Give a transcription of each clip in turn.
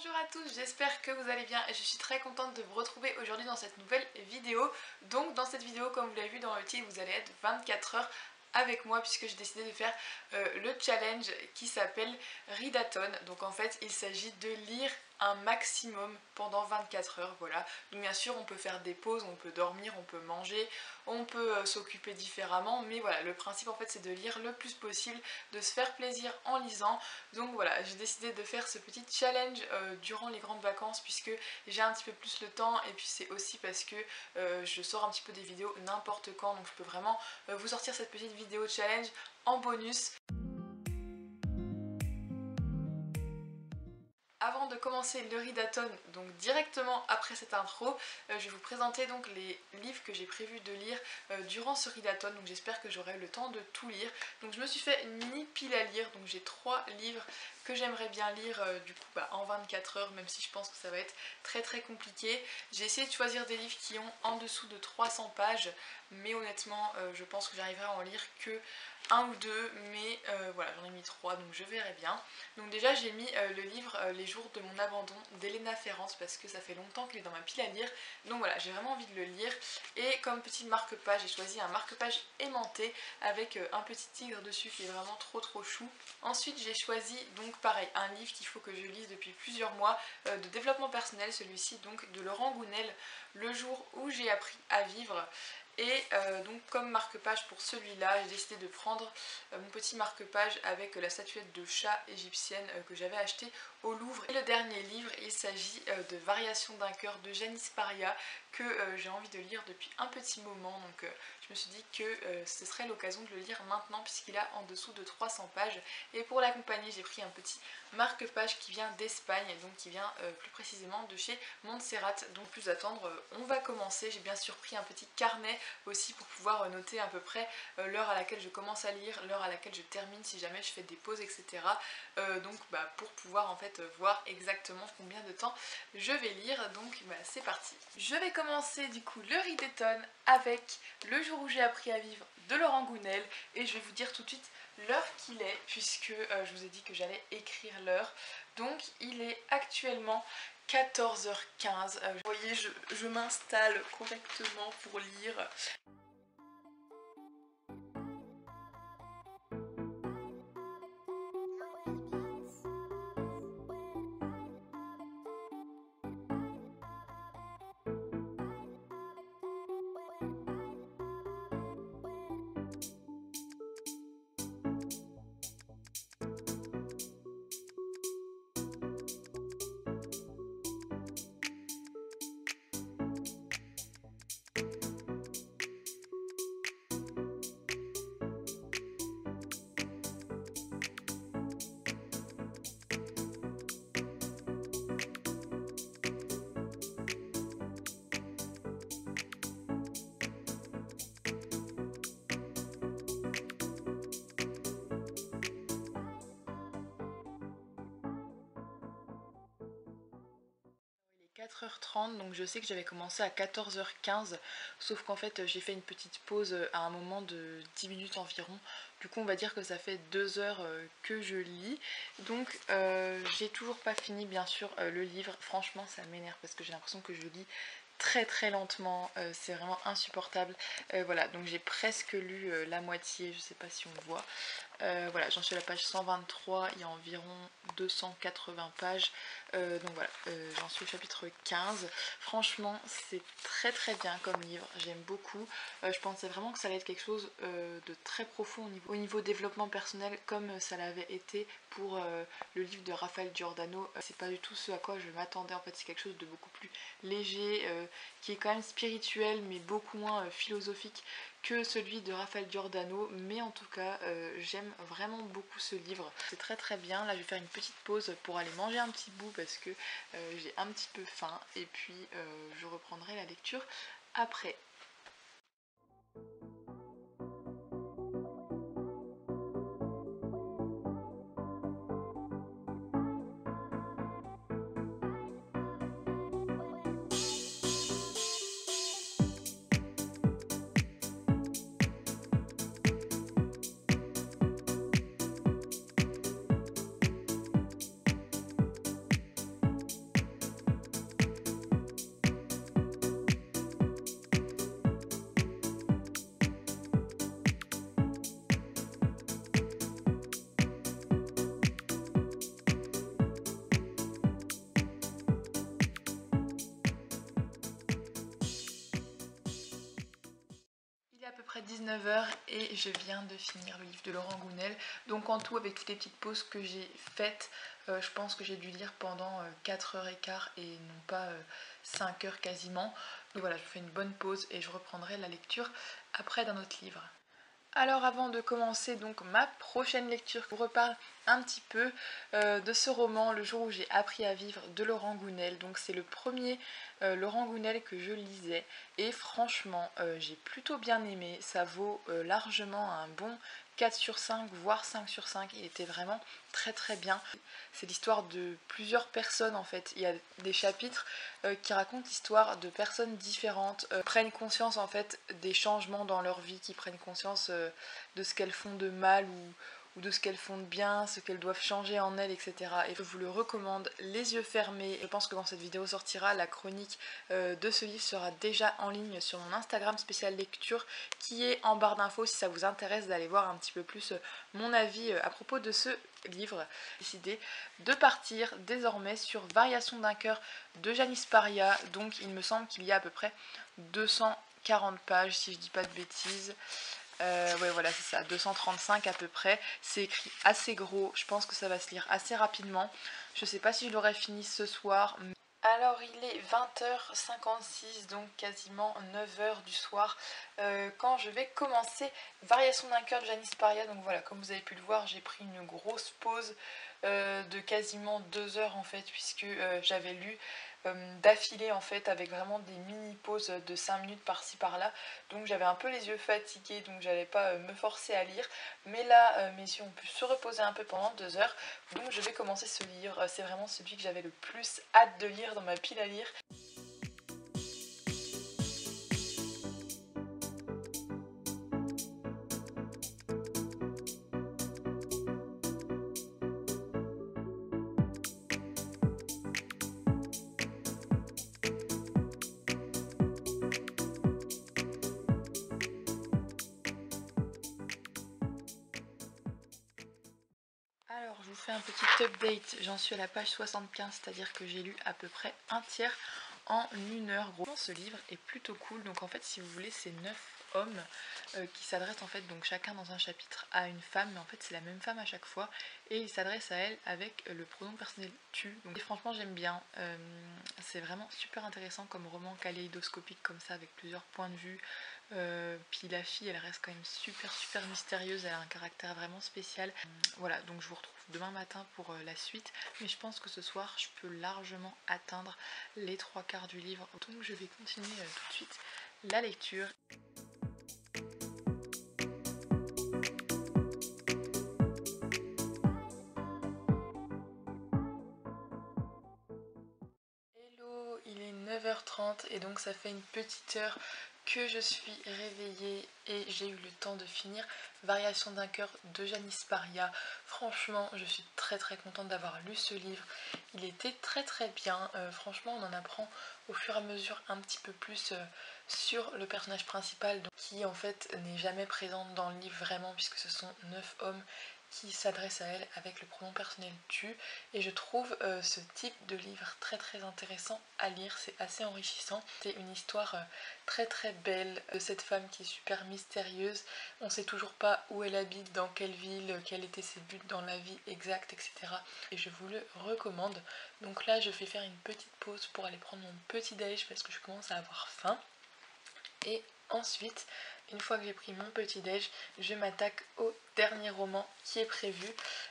Bonjour à tous, j'espère que vous allez bien et je suis très contente de vous retrouver aujourd'hui dans cette nouvelle vidéo. Donc dans cette vidéo, comme vous l'avez vu dans le titre, vous allez être 24 heures avec moi puisque j'ai décidé de faire le challenge qui s'appelle Readathon. Donc en fait il s'agit de lire un maximum pendant 24 heures, voilà. Donc bien sûr on peut faire des pauses, on peut dormir, on peut manger, on peut s'occuper différemment, mais voilà, le principe en fait c'est de lire le plus possible, de se faire plaisir en lisant. Donc voilà, j'ai décidé de faire ce petit challenge durant les grandes vacances puisque j'ai un petit peu plus le temps et puis c'est aussi parce que je sors un petit peu des vidéos n'importe quand, donc je peux vraiment vous sortir cette petite vidéo challenge en bonus. Avant de commencer le Readathon, donc directement après cette intro, je vais vous présenter donc les livres que j'ai prévu de lire durant ce Readathon. Donc j'espère que j'aurai le temps de tout lire. Donc je me suis fait une mini pile à lire, donc j'ai 3 livres que j'aimerais bien lire du coup en 24 heures, même si je pense que ça va être très compliqué. J'ai essayé de choisir des livres qui ont en dessous de 300 pages, mais honnêtement je pense que j'arriverai à en lire que un ou deux, mais voilà, j'en ai mis 3, donc je verrai bien. Donc déjà j'ai mis le livre Les jours de mon abandon d'Elena Ferrante parce que ça fait longtemps qu'il est dans ma pile à lire, donc voilà, j'ai vraiment envie de le lire. Et comme petit marque-page, j'ai choisi un marque-page aimanté avec un petit tigre dessus qui est vraiment trop chou. Ensuite j'ai choisi donc pareil un livre qu'il faut que je lise depuis plusieurs mois de développement personnel, celui-ci donc de Laurent Gounel, Le jour où j'ai appris à vivre. Et donc comme marque-page pour celui-là, j'ai décidé de prendre mon petit marque-page avec la statuette de chat égyptienne que j'avais achetée au Louvre. Et le dernier livre, il s'agit de Variations d'un cœur de Janice Paria que j'ai envie de lire depuis un petit moment. Donc je me suis dit que ce serait l'occasion de le lire maintenant puisqu'il a en dessous de 300 pages. Et pour l'accompagner, j'ai pris un petit marque-page qui vient d'Espagne, donc qui vient plus précisément de chez Montserrat. Donc plus attendre, on va commencer. J'ai bien sûr pris un petit carnet aussi pour pouvoir noter à peu près l'heure à laquelle je commence à lire, l'heure à laquelle je termine si jamais je fais des pauses, etc. Donc pour pouvoir en fait voir exactement combien de temps je vais lire. Donc c'est parti. Je vais commencer du coup le Readathon avec Le jour où j'ai appris à vivre de Laurent Gounel et je vais vous dire tout de suite l'heure qu'il est puisque je vous ai dit que j'allais écrire l'heure. Donc il est actuellement 14h15. Vous voyez, je m'installe correctement pour lire. Il est 4h30, donc je sais que j'avais commencé à 14h15, sauf qu'en fait j'ai fait une petite pause à un moment de 10 minutes environ. Du coup on va dire que ça fait 2 heures que je lis. Donc j'ai toujours pas fini bien sûr le livre. Franchement ça m'énerve parce que j'ai l'impression que je lis très lentement, c'est vraiment insupportable. Voilà, donc j'ai presque lu la moitié, je sais pas si on voit. Voilà, j'en suis à la page 123, il y a environ 280 pages, donc voilà, j'en suis au chapitre 15. Franchement c'est très bien comme livre, j'aime beaucoup. Je pensais vraiment que ça allait être quelque chose de très profond au niveau développement personnel comme ça l'avait été pour le livre de Raphaël Giordano. C'est pas du tout ce à quoi je m'attendais, en fait c'est quelque chose de beaucoup plus léger, qui est quand même spirituel mais beaucoup moins philosophique que celui de Raphaël Giordano, mais en tout cas j'aime vraiment beaucoup ce livre. C'est très bien. Là je vais faire une petite pause pour aller manger un petit bout parce que j'ai un petit peu faim et puis je reprendrai la lecture après. près 19 h et je viens de finir le livre de Laurent Gounel. Donc en tout, avec toutes les petites pauses que j'ai faites, je pense que j'ai dû lire pendant 4h15 et non pas 5 heures quasiment. Donc voilà, je fais une bonne pause et je reprendrai la lecture après d'un autre livre. Alors avant de commencer donc ma prochaine lecture, je vous reparle un petit peu de ce roman Le jour où j'ai appris à vivre de Laurent Gounel. Donc c'est le premier Laurent Gounel que je lisais et franchement j'ai plutôt bien aimé. Ça vaut largement un bon 4 sur 5 voire 5 sur 5. Il était vraiment très très bien. C'est l'histoire de plusieurs personnes en fait. Il y a des chapitres qui racontent l'histoire de personnes différentes, prennent conscience en fait des changements dans leur vie, qui prennent conscience de ce qu'elles font de mal ou de ce qu'elles font de bien, ce qu'elles doivent changer en elles, etc. Et je vous le recommande les yeux fermés. Je pense que quand cette vidéo sortira, la chronique de ce livre sera déjà en ligne sur mon Instagram spécial lecture qui est en barre d'infos si ça vous intéresse d'aller voir un petit peu plus mon avis à propos de ce livre. J'ai décidé de partir désormais sur Variation d'un cœur de Janice Paria. Donc il me semble qu'il y a à peu près 240 pages si je dis pas de bêtises. Ouais voilà c'est ça, 235 à peu près. C'est écrit assez gros, je pense que ça va se lire assez rapidement. Je sais pas si je l'aurai fini ce soir. Alors il est 20h56, donc quasiment 9h du soir, quand je vais commencer Variation d'un cœur de Janice Paria. Donc voilà, comme vous avez pu le voir, j'ai pris une grosse pause de quasiment 2 heures en fait, puisque j'avais lu d'affilée en fait, avec vraiment des mini pauses de 5 minutes par-ci par-là. Donc j'avais un peu les yeux fatigués, donc j'allais pas me forcer à lire. Mais là, mes yeux ont pu se reposer un peu pendant 2 heures. Donc je vais commencer ce livre. C'est vraiment celui que j'avais le plus hâte de lire dans ma pile à lire. Alors je vous fais un petit update, j'en suis à la page 75, c'est-à-dire que j'ai lu à peu près un tiers en 1 heure. Gros, ce livre est plutôt cool, donc en fait si vous voulez c'est 9 hommes qui s'adressent en fait donc chacun dans un chapitre à une femme, mais en fait c'est la même femme à chaque fois et ils s'adressent à elle avec le pronom personnel tu. Donc et franchement j'aime bien, c'est vraiment super intéressant comme roman kaléidoscopique comme ça avec plusieurs points de vue. Puis la fille elle reste quand même super mystérieuse, elle a un caractère vraiment spécial. Voilà, donc je vous retrouve demain matin pour la suite, mais je pense que ce soir je peux largement atteindre les 3/4 du livre, donc je vais continuer tout de suite la lecture. Hello, il est 9h30 et donc ça fait une petite heure que je suis réveillée et j'ai eu le temps de finir Variation d'un cœur de Janice Paria. Franchement, je suis très contente d'avoir lu ce livre. Il était très bien. Franchement, on en apprend au fur et à mesure un petit peu plus sur le personnage principal, donc, qui en fait n'est jamais présente dans le livre vraiment, puisque ce sont 9 hommes qui s'adresse à elle avec le pronom personnel tu, et je trouve ce type de livre très intéressant à lire, c'est assez enrichissant. C'est une histoire très belle de cette femme qui est super mystérieuse, on sait toujours pas où elle habite, dans quelle ville, quels étaient ses buts dans la vie exacte, etc. Et je vous le recommande. Donc là je vais faire une petite pause pour aller prendre mon petit déj parce que je commence à avoir faim. Et ensuite, une fois que j'ai pris mon petit déj, je m'attaque au dernier roman qui est prévu,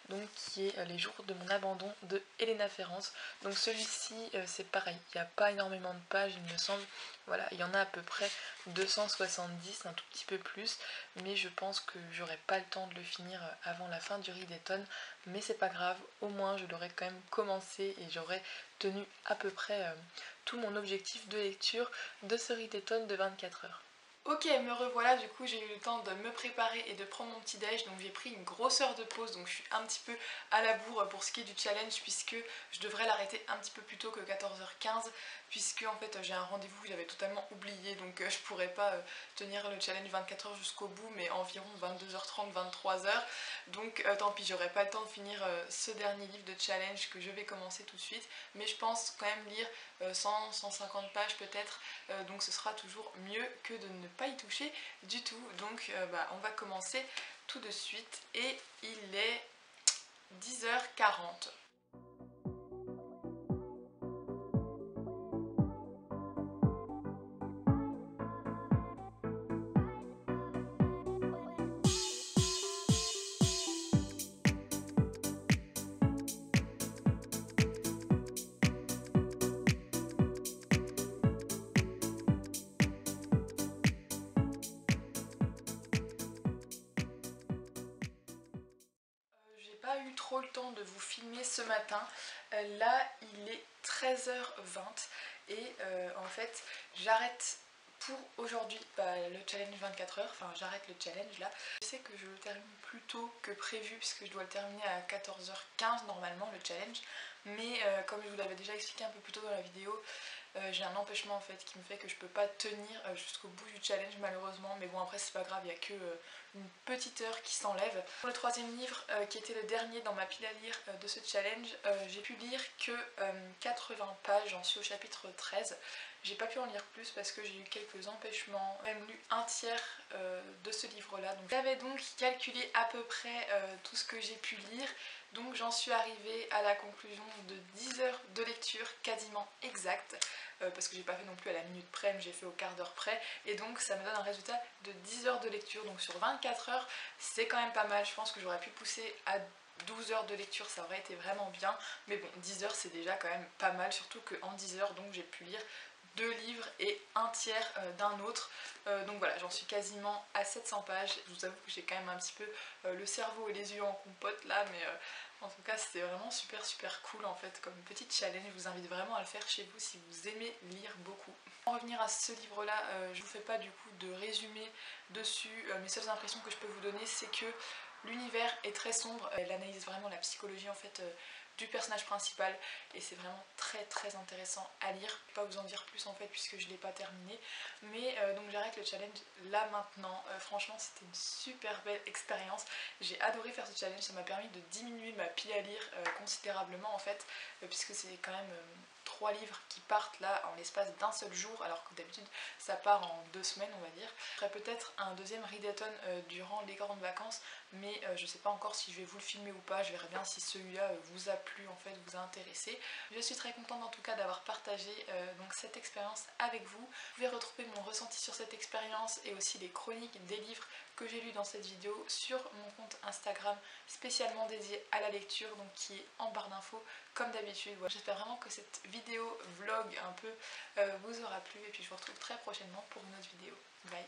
donc qui est Les jours de mon abandon de Elena Ferrance. Donc celui-ci c'est pareil, il n'y a pas énormément de pages il me semble, voilà, il y en a à peu près 270, un tout petit peu plus, mais je pense que j'aurai pas le temps de le finir avant la fin du Readathon, mais c'est pas grave, au moins je l'aurai quand même commencé et j'aurai tenu à peu près tout mon objectif de lecture de ce Readathon de 24 heures. Ok, me revoilà, du coup j'ai eu le temps de me préparer et de prendre mon petit déj, donc j'ai pris une grosse heure de pause, donc je suis un petit peu à la bourre pour ce qui est du challenge, puisque je devrais l'arrêter un petit peu plus tôt que 14h15, puisque en fait j'ai un rendez-vous que j'avais totalement oublié, donc je pourrais pas tenir le challenge 24 heures jusqu'au bout, mais environ 22h30, 23h, donc tant pis, j'aurai pas le temps de finir ce dernier livre de challenge que je vais commencer tout de suite, mais je pense quand même lire 100-150 pages peut-être, donc ce sera toujours mieux que de ne pas y toucher du tout. Donc on va commencer tout de suite et il est 10h40. J'ai pas eu trop le temps de vous filmer ce matin. Là il est 13h20 et en fait j'arrête pour aujourd'hui le challenge 24 heures, enfin j'arrête le challenge là. Je sais que je le termine plus tôt que prévu puisque je dois le terminer à 14h15 normalement le challenge, mais comme je vous l'avais déjà expliqué un peu plus tôt dans la vidéo, j'ai un empêchement en fait qui me fait que je peux pas tenir jusqu'au bout du challenge malheureusement, mais bon après c'est pas grave, il y a que une petite heure qui s'enlève. Pour le troisième livre qui était le dernier dans ma pile à lire de ce challenge, j'ai pu lire que 80 pages, j'en suis au chapitre 13. J'ai pas pu en lire plus parce que j'ai eu quelques empêchements, j'ai même lu un tiers de ce livre là. Donc j'avais donc calculé à peu près tout ce que j'ai pu lire, donc j'en suis arrivée à la conclusion de 10 heures de lecture quasiment exacte. Parce que j'ai pas fait non plus à la minute près, mais j'ai fait au quart d'heure près, et donc ça me donne un résultat de 10 heures de lecture. Donc sur 24 heures c'est quand même pas mal. Je pense que j'aurais pu pousser à 12 heures de lecture, ça aurait été vraiment bien, mais bon 10 heures c'est déjà quand même pas mal, surtout qu'en 10 heures donc j'ai pu lire 2 livres et un tiers d'un autre. Donc voilà, j'en suis quasiment à 700 pages. Je vous avoue que j'ai quand même un petit peu le cerveau et les yeux en compote là, mais en tout cas c'était vraiment super cool en fait comme petite challenge. Je vous invite vraiment à le faire chez vous si vous aimez lire beaucoup. Pour revenir à ce livre là, je vous fais pas du coup de résumé dessus. Mes seules impressions que je peux vous donner c'est que l'univers est très sombre, elle analyse vraiment la psychologie en fait du personnage principal et c'est vraiment très intéressant à lire. Je ne vais pas vous en dire plus en fait puisque je ne l'ai pas terminé, mais donc j'arrête le challenge là maintenant. Franchement c'était une super belle expérience, j'ai adoré faire ce challenge, ça m'a permis de diminuer ma pile à lire considérablement en fait, puisque c'est quand même 3 livres qui partent là en l'espace d'un seul jour, alors que d'habitude ça part en 2 semaines on va dire. Je ferai peut-être un deuxième readathon durant les grandes vacances, mais je sais pas encore si je vais vous le filmer ou pas, je verrai bien si celui-là vous a plu en fait, vous a intéressé. Je suis très contente en tout cas d'avoir partagé donc cette expérience avec vous. Vous pouvez retrouver mon ressenti sur cette expérience et aussi les chroniques des livres que j'ai lus dans cette vidéo sur mon compte Instagram spécialement dédié à la lecture, donc qui est en barre d'infos comme d'habitude. Voilà. J'espère vraiment que cette vidéo vlog un peu vous aura plu et puis je vous retrouve très prochainement pour une autre vidéo. Bye!